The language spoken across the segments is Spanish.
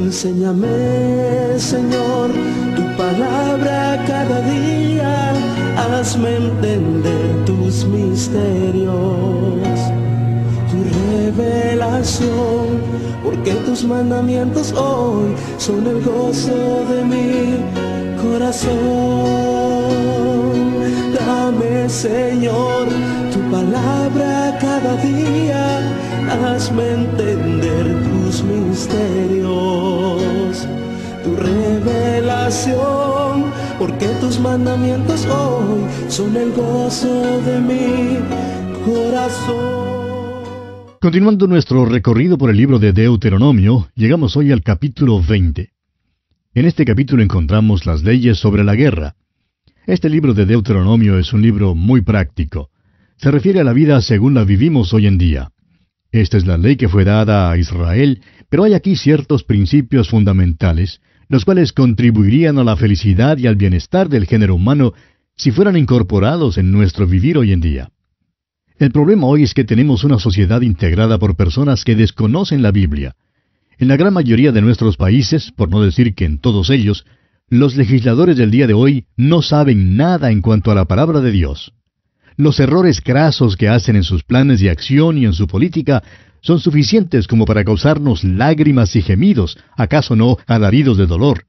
Enséñame, Señor, tu palabra cada día, hazme entender tus misterios, tu revelación, porque tus mandamientos hoy son el gozo de mi corazón. Dame, Señor, tu palabra cada día, hazme entender tus misterios, tu revelación, porque tus mandamientos hoy son el gozo de mi corazón. Continuando nuestro recorrido por el libro de Deuteronomio, llegamos hoy al capítulo 20. En este capítulo encontramos las leyes sobre la guerra. Este libro de Deuteronomio es un libro muy práctico. Se refiere a la vida según la vivimos hoy en día. Esta es la ley que fue dada a Israel, pero hay aquí ciertos principios fundamentales, los cuales contribuirían a la felicidad y al bienestar del género humano si fueran incorporados en nuestro vivir hoy en día. El problema hoy es que tenemos una sociedad integrada por personas que desconocen la Biblia. En la gran mayoría de nuestros países, por no decir que en todos ellos, los legisladores del día de hoy no saben nada en cuanto a la palabra de Dios. Los errores crasos que hacen en sus planes de acción y en su política son suficientes como para causarnos lágrimas y gemidos, ¿acaso no alaridos de dolor?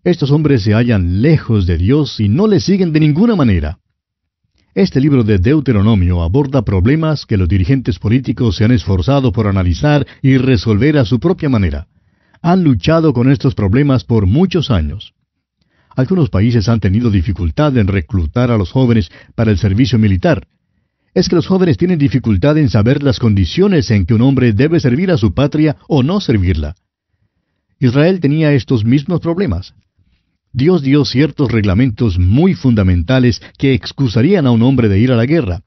Estos hombres se hallan lejos de Dios y no le siguen de ninguna manera. Este libro de Deuteronomio aborda problemas que los dirigentes políticos se han esforzado por analizar y resolver a su propia manera. Han luchado con estos problemas por muchos años. Algunos países han tenido dificultad en reclutar a los jóvenes para el servicio militar. Es que los jóvenes tienen dificultad en saber las condiciones en que un hombre debe servir a su patria o no servirla. Israel tenía estos mismos problemas. Dios dio ciertos reglamentos muy fundamentales que excusarían a un hombre de ir a la guerra.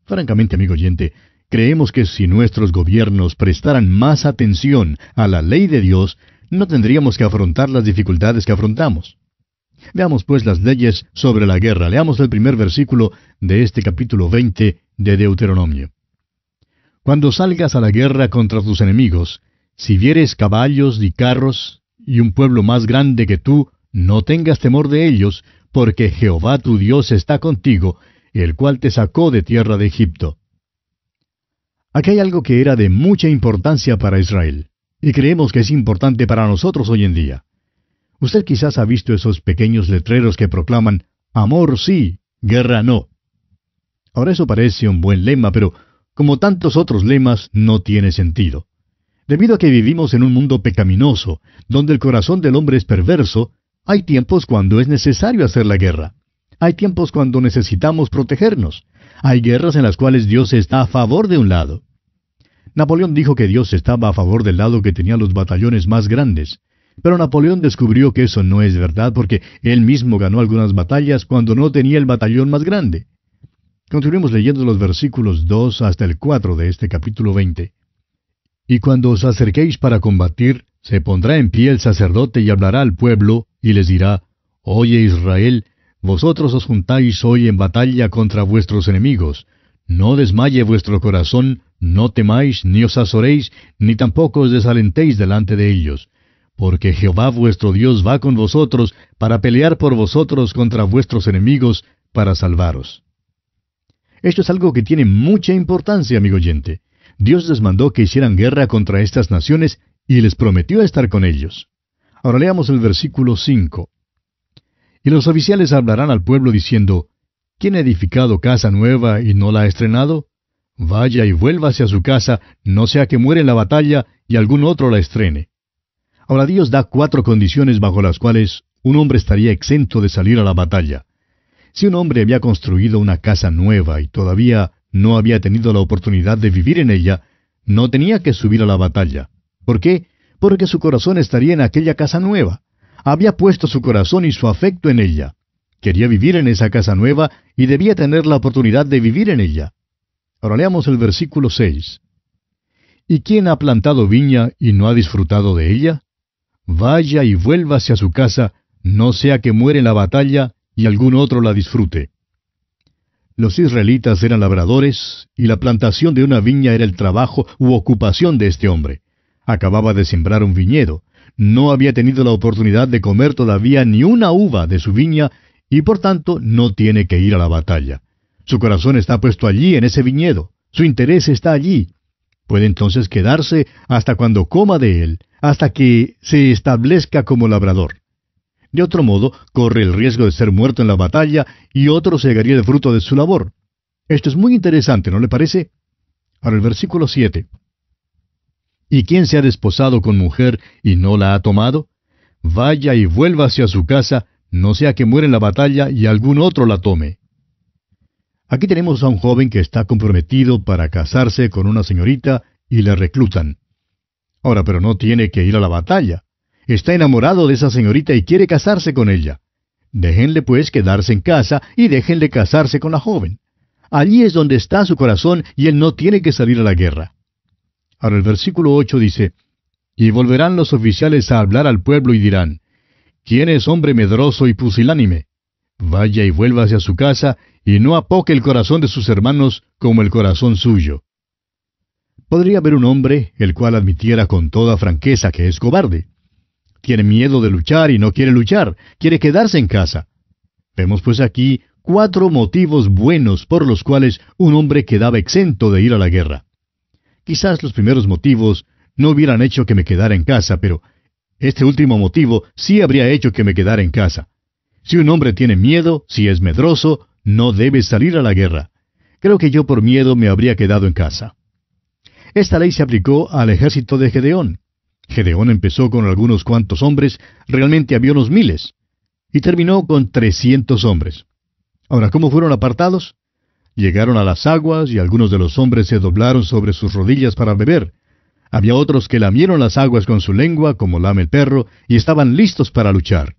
Francamente, amigo oyente, creemos que si nuestros gobiernos prestaran más atención a la ley de Dios, no tendríamos que afrontar las dificultades que afrontamos. Veamos pues las leyes sobre la guerra. Leamos el primer versículo de este capítulo 20 de Deuteronomio. Cuando salgas a la guerra contra tus enemigos, si vieres caballos y carros, y un pueblo más grande que tú, no tengas temor de ellos, porque Jehová tu Dios está contigo, el cual te sacó de tierra de Egipto. Aquí hay algo que era de mucha importancia para Israel, y creemos que es importante para nosotros hoy en día. Usted quizás ha visto esos pequeños letreros que proclaman, amor sí, guerra no. Ahora eso parece un buen lema, pero como tantos otros lemas, no tiene sentido. Debido a que vivimos en un mundo pecaminoso, donde el corazón del hombre es perverso, hay tiempos cuando es necesario hacer la guerra. Hay tiempos cuando necesitamos protegernos. Hay guerras en las cuales Dios está a favor de un lado. Napoleón dijo que Dios estaba a favor del lado que tenía los batallones más grandes. Pero Napoleón descubrió que eso no es verdad porque él mismo ganó algunas batallas cuando no tenía el batallón más grande. Continuemos leyendo los versículos 2 hasta el 4 de este capítulo 20. Y cuando os acerquéis para combatir, se pondrá en pie el sacerdote y hablará al pueblo, y les dirá, Oye Israel, vosotros os juntáis hoy en batalla contra vuestros enemigos. No desmaye vuestro corazón, no temáis, ni os azoréis, ni tampoco os desalentéis delante de ellos. Porque Jehová vuestro Dios va con vosotros para pelear por vosotros contra vuestros enemigos, para salvaros. Esto es algo que tiene mucha importancia, amigo oyente. Dios les mandó que hicieran guerra contra estas naciones y les prometió estar con ellos. Ahora leamos el versículo 5. Y los oficiales hablarán al pueblo diciendo, ¿quién ha edificado casa nueva y no la ha estrenado? Vaya y vuélvase a su casa, no sea que muera en la batalla y algún otro la estrene. Ahora Dios da 4 condiciones bajo las cuales un hombre estaría exento de salir a la batalla. Si un hombre había construido una casa nueva y todavía no había tenido la oportunidad de vivir en ella, no tenía que subir a la batalla. ¿Por qué? Porque su corazón estaría en aquella casa nueva. Había puesto su corazón y su afecto en ella. Quería vivir en esa casa nueva y debía tener la oportunidad de vivir en ella. Ahora leamos el versículo 6. ¿Y quién ha plantado viña y no ha disfrutado de ella? Vaya y vuélvase a su casa, no sea que muere en la batalla y algún otro la disfrute. Los israelitas eran labradores, y la plantación de una viña era el trabajo u ocupación de este hombre. Acababa de sembrar un viñedo, no había tenido la oportunidad de comer todavía ni una uva de su viña y por tanto no tiene que ir a la batalla. Su corazón está puesto allí en ese viñedo. Su interés está allí. Puede entonces quedarse hasta cuando coma de él, hasta que se establezca como labrador. De otro modo, corre el riesgo de ser muerto en la batalla y otro segaría el fruto de su labor. Esto es muy interesante, ¿no le parece? Ahora el versículo 7. ¿Y quién se ha desposado con mujer y no la ha tomado? Vaya y vuélvase a su casa, no sea que muera en la batalla y algún otro la tome. Aquí tenemos a un joven que está comprometido para casarse con una señorita y le reclutan. Ahora, pero no tiene que ir a la batalla. Está enamorado de esa señorita y quiere casarse con ella. Déjenle pues quedarse en casa y déjenle casarse con la joven. Allí es donde está su corazón y él no tiene que salir a la guerra. Ahora el versículo 8 dice, y volverán los oficiales a hablar al pueblo y dirán, ¿quién es hombre medroso y pusilánime? Vaya y vuélvase a su casa, y no apoque el corazón de sus hermanos como el corazón suyo. Podría haber un hombre el cual admitiera con toda franqueza que es cobarde. Tiene miedo de luchar y no quiere luchar, quiere quedarse en casa. Vemos pues aquí 4 motivos buenos por los cuales un hombre quedaba exento de ir a la guerra. Quizás los primeros motivos no hubieran hecho que me quedara en casa, pero este último motivo sí habría hecho que me quedara en casa. Si un hombre tiene miedo, si es medroso, no debe salir a la guerra. Creo que yo por miedo me habría quedado en casa. Esta ley se aplicó al ejército de Gedeón. Gedeón empezó con algunos cuantos hombres, realmente había unos miles, y terminó con 300 hombres. Ahora, ¿cómo fueron apartados? Llegaron a las aguas y algunos de los hombres se doblaron sobre sus rodillas para beber. Había otros que lamieron las aguas con su lengua, como lame el perro, y estaban listos para luchar.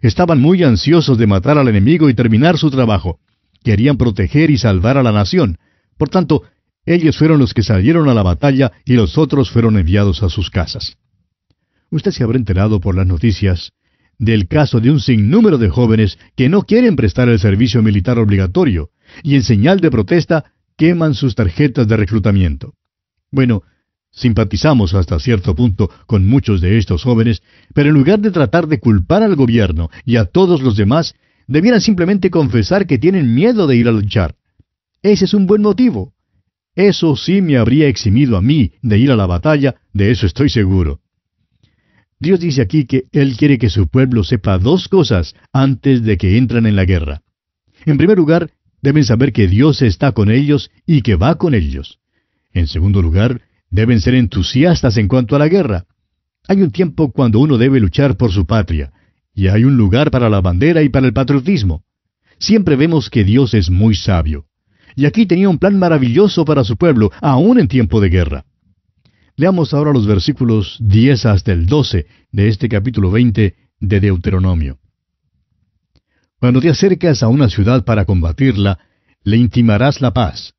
Estaban muy ansiosos de matar al enemigo y terminar su trabajo. Querían proteger y salvar a la nación. Por tanto, ellos fueron los que salieron a la batalla y los otros fueron enviados a sus casas. Usted se habrá enterado por las noticias del caso de un sinnúmero de jóvenes que no quieren prestar el servicio militar obligatorio y en señal de protesta queman sus tarjetas de reclutamiento. Bueno, simpatizamos hasta cierto punto con muchos de estos jóvenes, pero en lugar de tratar de culpar al gobierno y a todos los demás, debieran simplemente confesar que tienen miedo de ir a luchar. Ese es un buen motivo. Eso sí me habría eximido a mí de ir a la batalla, de eso estoy seguro. Dios dice aquí que Él quiere que su pueblo sepa 2 cosas antes de que entren en la guerra. En primer lugar, deben saber que Dios está con ellos y que va con ellos. En segundo lugar, deben ser entusiastas en cuanto a la guerra. Hay un tiempo cuando uno debe luchar por su patria, y hay un lugar para la bandera y para el patriotismo. Siempre vemos que Dios es muy sabio. Y aquí tenía un plan maravilloso para su pueblo, aún en tiempo de guerra. Leamos ahora los versículos 10 hasta el 12 de este capítulo 20 de Deuteronomio. Cuando te acercas a una ciudad para combatirla, le intimarás la paz.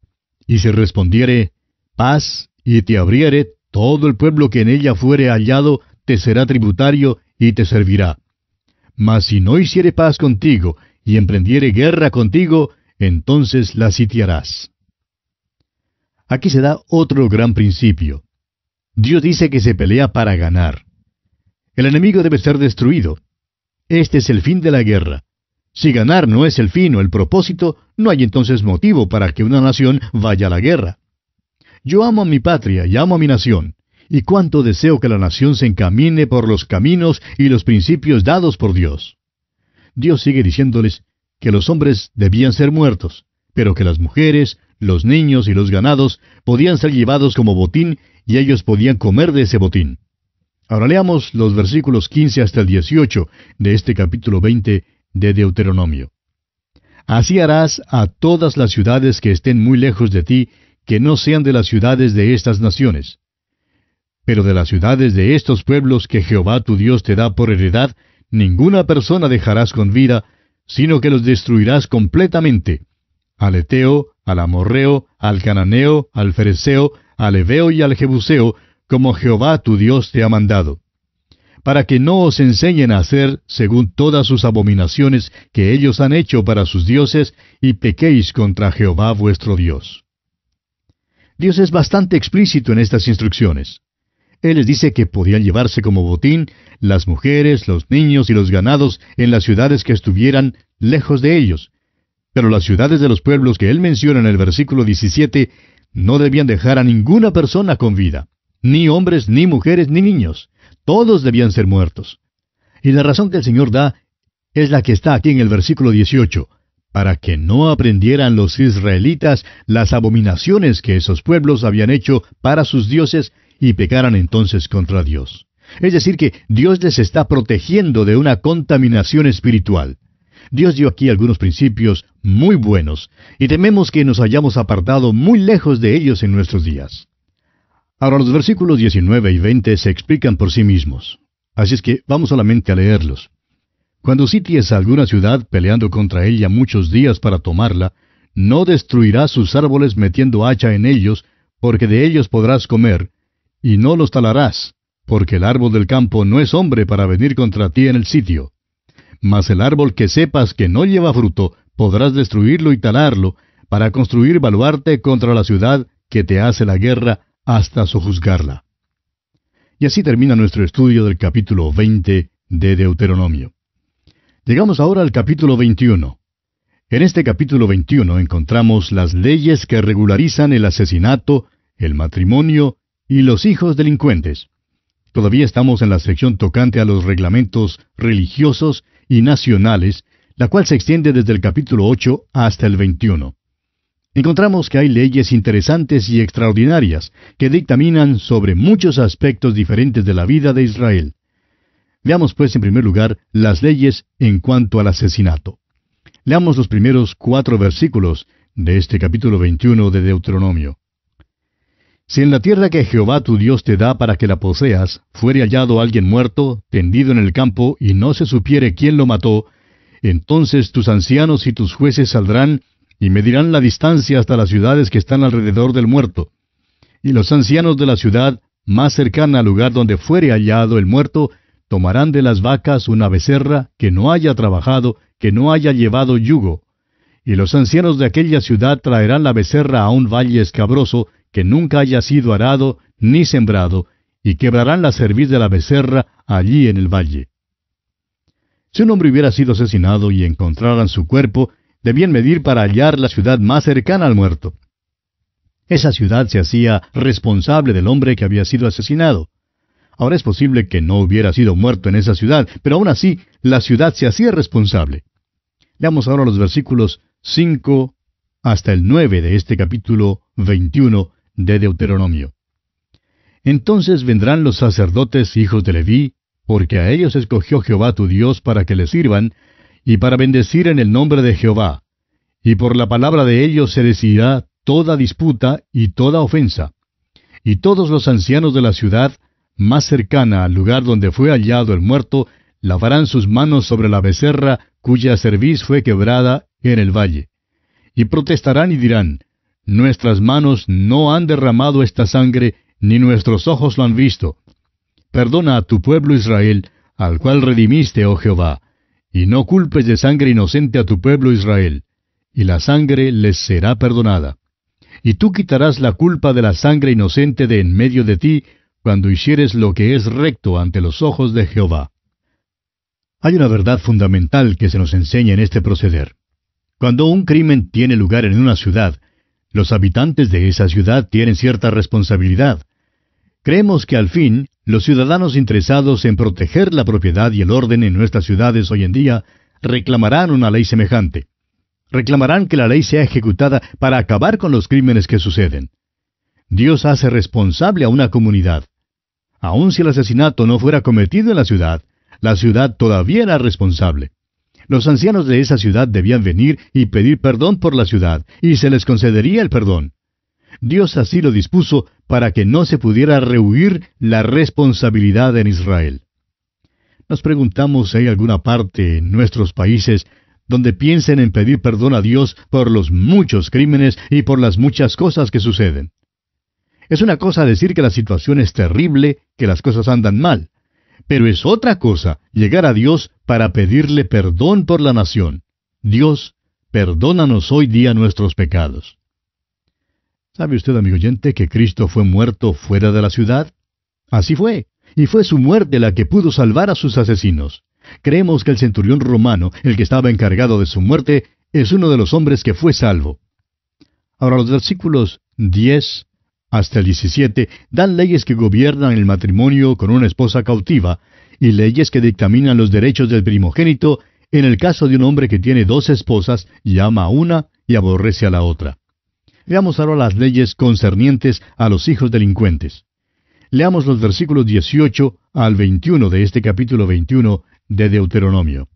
Y si respondiere, paz, y te abriere, todo el pueblo que en ella fuere hallado te será tributario y te servirá. Mas si no hiciere paz contigo, y emprendiere guerra contigo, entonces la sitiarás. Aquí se da otro gran principio. Dios dice que se pelea para ganar. El enemigo debe ser destruido. Este es el fin de la guerra. Si ganar no es el fin o el propósito, no hay entonces motivo para que una nación vaya a la guerra. Yo amo a mi patria y amo a mi nación, y cuánto deseo que la nación se encamine por los caminos y los principios dados por Dios. Dios sigue diciéndoles que los hombres debían ser muertos, pero que las mujeres, los niños y los ganados podían ser llevados como botín y ellos podían comer de ese botín. Ahora leamos los versículos 15 hasta el 18 de este capítulo 20 de Deuteronomio. Así harás a todas las ciudades que estén muy lejos de ti, que no sean de las ciudades de estas naciones. Pero de las ciudades de estos pueblos que Jehová tu Dios te da por heredad, ninguna persona dejarás con vida, sino que los destruirás completamente. Al Eteo, al Amorreo, al Cananeo, al Fereceo, al Heveo y al Jebuseo, como Jehová tu Dios te ha mandado, para que no os enseñen a hacer según todas sus abominaciones que ellos han hecho para sus dioses, y pequéis contra Jehová vuestro Dios. Dios es bastante explícito en estas instrucciones. Él les dice que podían llevarse como botín las mujeres, los niños y los ganados en las ciudades que estuvieran lejos de ellos. Pero las ciudades de los pueblos que él menciona en el versículo 17 no debían dejar a ninguna persona con vida, ni hombres, ni mujeres, ni niños. Todos debían ser muertos. Y la razón que el Señor da es la que está aquí en el versículo 18, para que no aprendieran los israelitas las abominaciones que esos pueblos habían hecho para sus dioses y pecaran entonces contra Dios. Es decir, que Dios les está protegiendo de una contaminación espiritual. Dios dio aquí algunos principios muy buenos, y tememos que nos hayamos apartado muy lejos de ellos en nuestros días. Ahora los versículos 19 y 20 se explican por sí mismos. Así es que vamos solamente a leerlos. Cuando sities a alguna ciudad peleando contra ella muchos días para tomarla, no destruirás sus árboles metiendo hacha en ellos, porque de ellos podrás comer, y no los talarás, porque el árbol del campo no es hombre para venir contra ti en el sitio. Mas el árbol que sepas que no lleva fruto, podrás destruirlo y talarlo, para construir baluarte contra la ciudad que te hace la guerra hasta sojuzgarla. Y así termina nuestro estudio del capítulo 20 de Deuteronomio. Llegamos ahora al capítulo 21. En este capítulo 21 encontramos las leyes que regularizan el asesinato, el matrimonio y los hijos delincuentes. Todavía estamos en la sección tocante a los reglamentos religiosos y nacionales, la cual se extiende desde el capítulo 8 hasta el 21. Encontramos que hay leyes interesantes y extraordinarias que dictaminan sobre muchos aspectos diferentes de la vida de Israel. Veamos pues en primer lugar las leyes en cuanto al asesinato. Leamos los primeros 4 versículos de este capítulo 21 de Deuteronomio. Si en la tierra que Jehová tu Dios te da para que la poseas, fuere hallado alguien muerto, tendido en el campo, y no se supiere quién lo mató, entonces tus ancianos y tus jueces saldrán y medirán la distancia hasta las ciudades que están alrededor del muerto. Y los ancianos de la ciudad más cercana al lugar donde fuere hallado el muerto, tomarán de las vacas una becerra que no haya trabajado, que no haya llevado yugo. Y los ancianos de aquella ciudad traerán la becerra a un valle escabroso, que nunca haya sido arado ni sembrado, y quebrarán la cerviz de la becerra allí en el valle. Si un hombre hubiera sido asesinado y encontraran su cuerpo, debían medir para hallar la ciudad más cercana al muerto. Esa ciudad se hacía responsable del hombre que había sido asesinado. Ahora es posible que no hubiera sido muerto en esa ciudad, pero aún así la ciudad se hacía responsable. Leamos ahora los versículos 5 hasta el 9 de este capítulo 21 de Deuteronomio. Entonces vendrán los sacerdotes hijos de Leví, porque a ellos escogió Jehová tu Dios para que le sirvan, y para bendecir en el nombre de Jehová. Y por la palabra de ellos se decidirá toda disputa y toda ofensa. Y todos los ancianos de la ciudad, más cercana al lugar donde fue hallado el muerto, lavarán sus manos sobre la becerra cuya cerviz fue quebrada en el valle. Y protestarán y dirán, nuestras manos no han derramado esta sangre, ni nuestros ojos lo han visto. Perdona a tu pueblo Israel, al cual redimiste, oh Jehová, y no culpes de sangre inocente a tu pueblo Israel, y la sangre les será perdonada. Y tú quitarás la culpa de la sangre inocente de en medio de ti, cuando hicieres lo que es recto ante los ojos de Jehová. Hay una verdad fundamental que se nos enseña en este proceder. Cuando un crimen tiene lugar en una ciudad, los habitantes de esa ciudad tienen cierta responsabilidad. Creemos que al fin, los ciudadanos interesados en proteger la propiedad y el orden en nuestras ciudades hoy en día reclamarán una ley semejante. Reclamarán que la ley sea ejecutada para acabar con los crímenes que suceden. Dios hace responsable a una comunidad. Aun si el asesinato no fuera cometido en la ciudad todavía era responsable. Los ancianos de esa ciudad debían venir y pedir perdón por la ciudad, y se les concedería el perdón. Dios así lo dispuso para que no se pudiera rehuir la responsabilidad en Israel. Nos preguntamos si hay alguna parte en nuestros países donde piensen en pedir perdón a Dios por los muchos crímenes y por las muchas cosas que suceden. Es una cosa decir que la situación es terrible, que las cosas andan mal, pero es otra cosa llegar a Dios para pedirle perdón por la nación. Dios, perdónanos hoy día nuestros pecados. ¿Sabe usted, amigo oyente, que Cristo fue muerto fuera de la ciudad? Así fue, y fue su muerte la que pudo salvar a sus asesinos. Creemos que el centurión romano, el que estaba encargado de su muerte, es uno de los hombres que fue salvo. Ahora los versículos 10 hasta el 17 dan leyes que gobiernan el matrimonio con una esposa cautiva y leyes que dictaminan los derechos del primogénito en el caso de un hombre que tiene dos esposas y ama a una y aborrece a la otra. Veamos ahora las leyes concernientes a los hijos delincuentes. Leamos los versículos 18 al 21 de este capítulo 21 de Deuteronomio.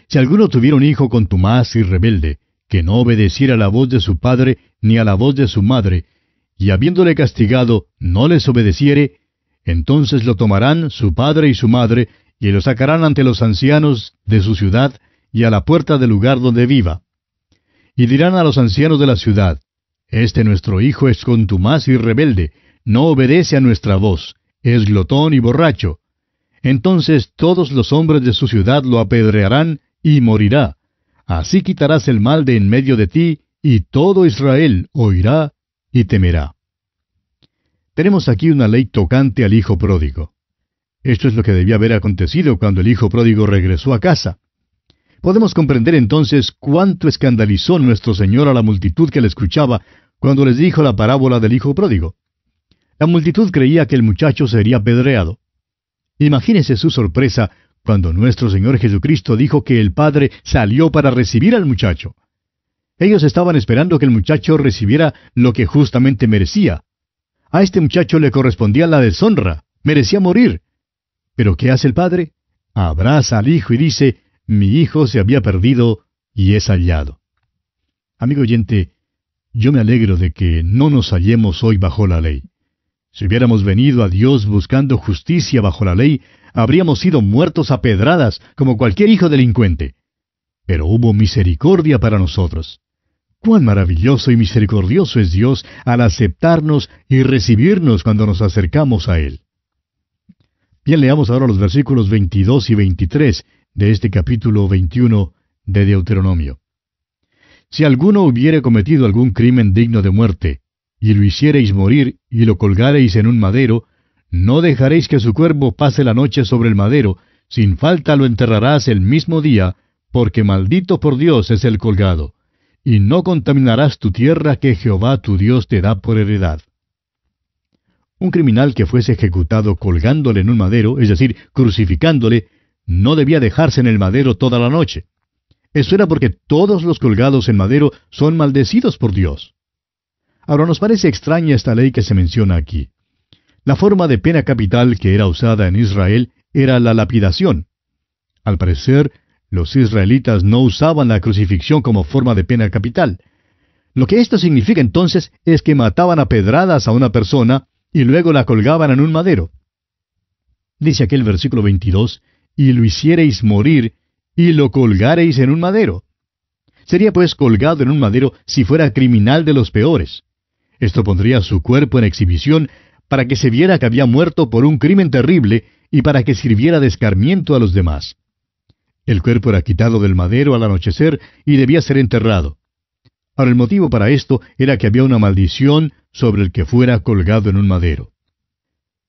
Si alguno tuviera un hijo contumaz y rebelde, que no obedeciera a la voz de su padre ni a la voz de su madre, y habiéndole castigado no les obedeciere, entonces lo tomarán su padre y su madre, y lo sacarán ante los ancianos de su ciudad y a la puerta del lugar donde viva. Y dirán a los ancianos de la ciudad, Este nuestro hijo es contumaz y rebelde, no obedece a nuestra voz, es glotón y borracho. Entonces todos los hombres de su ciudad lo apedrearán y morirá. Así quitarás el mal de en medio de ti, y todo Israel oirá y temerá. Tenemos aquí una ley tocante al hijo pródigo. Esto es lo que debía haber acontecido cuando el hijo pródigo regresó a casa. Podemos comprender entonces cuánto escandalizó nuestro Señor a la multitud que le escuchaba cuando les dijo la parábola del hijo pródigo. La multitud creía que el muchacho sería apedreado. Imagínese su sorpresa cuando nuestro Señor Jesucristo dijo que el Padre salió para recibir al muchacho. Ellos estaban esperando que el muchacho recibiera lo que justamente merecía. A este muchacho le correspondía la deshonra, merecía morir. ¿Pero qué hace el Padre? Abraza al hijo y dice, mi hijo se había perdido y es hallado. Amigo oyente, yo me alegro de que no nos hallemos hoy bajo la ley. Si hubiéramos venido a Dios buscando justicia bajo la ley, habríamos sido muertos a pedradas como cualquier hijo delincuente. Pero hubo misericordia para nosotros. Cuán maravilloso y misericordioso es Dios al aceptarnos y recibirnos cuando nos acercamos a Él. Bien, leamos ahora los versículos 22 y 23 de este capítulo 21 de Deuteronomio. Si alguno hubiere cometido algún crimen digno de muerte, y lo hiciereis morir, y lo colgareis en un madero, no dejaréis que su cuerpo pase la noche sobre el madero, sin falta lo enterrarás el mismo día, porque maldito por Dios es el colgado, y no contaminarás tu tierra que Jehová tu Dios te da por heredad. Un criminal que fuese ejecutado colgándole en un madero, es decir, crucificándole, no debía dejarse en el madero toda la noche. Eso era porque todos los colgados en madero son maldecidos por Dios. Ahora nos parece extraña esta ley que se menciona aquí. La forma de pena capital que era usada en Israel era la lapidación. Al parecer, los israelitas no usaban la crucifixión como forma de pena capital. Lo que esto significa entonces es que mataban a pedradas a una persona y luego la colgaban en un madero. Dice aquel versículo 22, y lo hiciereis morir, y lo colgareis en un madero. Sería pues colgado en un madero si fuera criminal de los peores. Esto pondría su cuerpo en exhibición para que se viera que había muerto por un crimen terrible y para que sirviera de escarmiento a los demás. El cuerpo era quitado del madero al anochecer y debía ser enterrado. Ahora el motivo para esto era que había una maldición sobre el que fuera colgado en un madero.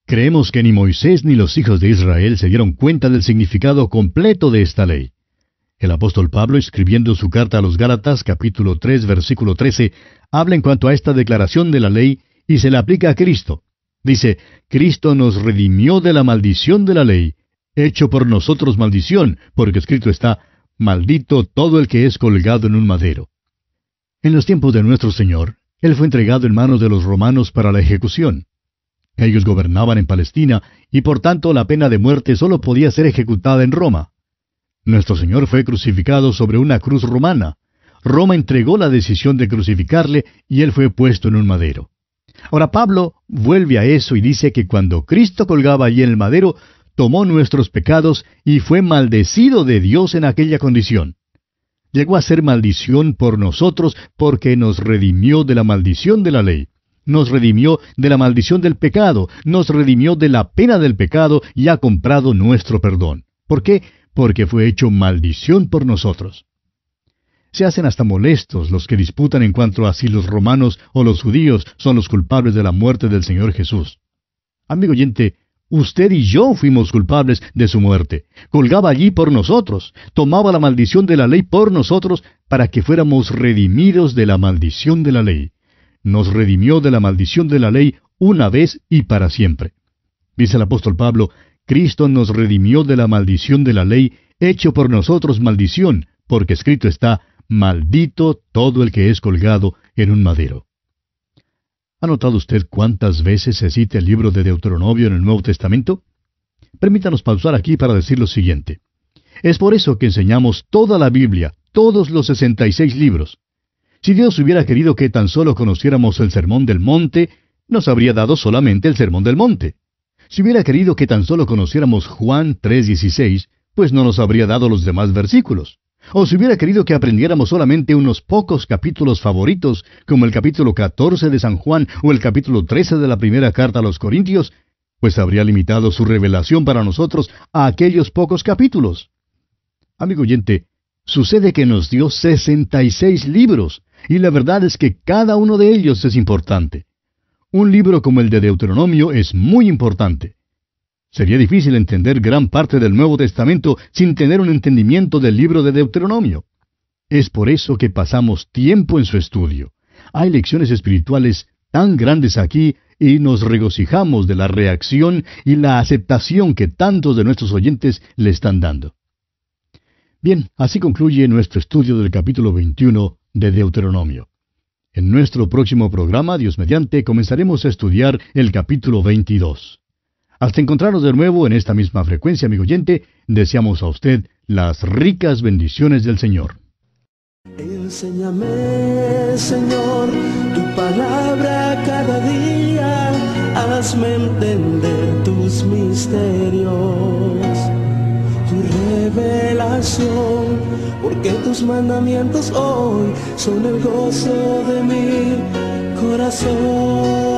Creemos que ni Moisés ni los hijos de Israel se dieron cuenta del significado completo de esta ley. El apóstol Pablo, escribiendo su carta a los Gálatas, capítulo 3, versículo 13, habla en cuanto a esta declaración de la ley y se la aplica a Cristo. Dice, Cristo nos redimió de la maldición de la ley, hecho por nosotros maldición, porque escrito está, maldito todo el que es colgado en un madero. En los tiempos de nuestro Señor, Él fue entregado en manos de los romanos para la ejecución. Ellos gobernaban en Palestina y por tanto la pena de muerte solo podía ser ejecutada en Roma. Nuestro Señor fue crucificado sobre una cruz romana. Roma entregó la decisión de crucificarle y Él fue puesto en un madero. Ahora Pablo vuelve a eso y dice que cuando Cristo colgaba allí en el madero, tomó nuestros pecados y fue maldecido de Dios en aquella condición. Llegó a ser maldición por nosotros porque nos redimió de la maldición de la ley. Nos redimió de la maldición del pecado, nos redimió de la pena del pecado y ha comprado nuestro perdón. ¿Por qué? Porque fue hecho maldición por nosotros. Se hacen hasta molestos los que disputan en cuanto a si los romanos o los judíos son los culpables de la muerte del Señor Jesús. Amigo oyente, usted y yo fuimos culpables de su muerte. Colgaba allí por nosotros, tomaba la maldición de la ley por nosotros para que fuéramos redimidos de la maldición de la ley. Nos redimió de la maldición de la ley una vez y para siempre. Dice el apóstol Pablo, Cristo nos redimió de la maldición de la ley, hecho por nosotros maldición, porque escrito está, maldito todo el que es colgado en un madero. ¿Ha notado usted cuántas veces se cita el libro de Deuteronomio en el Nuevo Testamento? Permítanos pausar aquí para decir lo siguiente. Es por eso que enseñamos toda la Biblia, todos los 66 libros. Si Dios hubiera querido que tan solo conociéramos el Sermón del Monte, nos habría dado solamente el Sermón del Monte. Si hubiera querido que tan solo conociéramos Juan 3:16, pues no nos habría dado los demás versículos. O si hubiera querido que aprendiéramos solamente unos pocos capítulos favoritos, como el capítulo 14 de San Juan o el capítulo 13 de la primera carta a los Corintios, pues habría limitado su revelación para nosotros a aquellos pocos capítulos. Amigo oyente, sucede que nos dio 66 libros, y la verdad es que cada uno de ellos es importante. Un libro como el de Deuteronomio es muy importante. Sería difícil entender gran parte del Nuevo Testamento sin tener un entendimiento del libro de Deuteronomio. Es por eso que pasamos tiempo en su estudio. Hay lecciones espirituales tan grandes aquí y nos regocijamos de la reacción y la aceptación que tantos de nuestros oyentes le están dando. Bien, así concluye nuestro estudio del capítulo 21 de Deuteronomio. En nuestro próximo programa, Dios mediante, comenzaremos a estudiar el capítulo 22. Hasta encontrarnos de nuevo en esta misma frecuencia, amigo oyente, deseamos a usted las ricas bendiciones del Señor. Enséñame, Señor, tu palabra cada día, hazme entender tus misterios, tu revelación, porque tus mandamientos hoy son el gozo de mi corazón.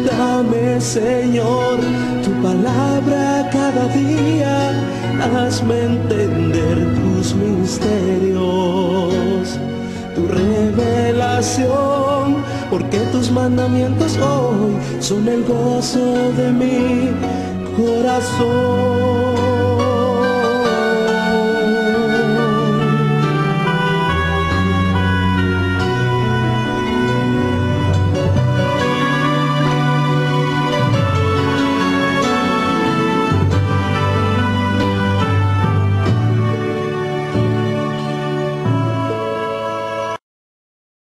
Dame, Señor, tu palabra cada día, hazme entender tus misterios, tu revelación, porque tus mandamientos hoy son el gozo de mi corazón.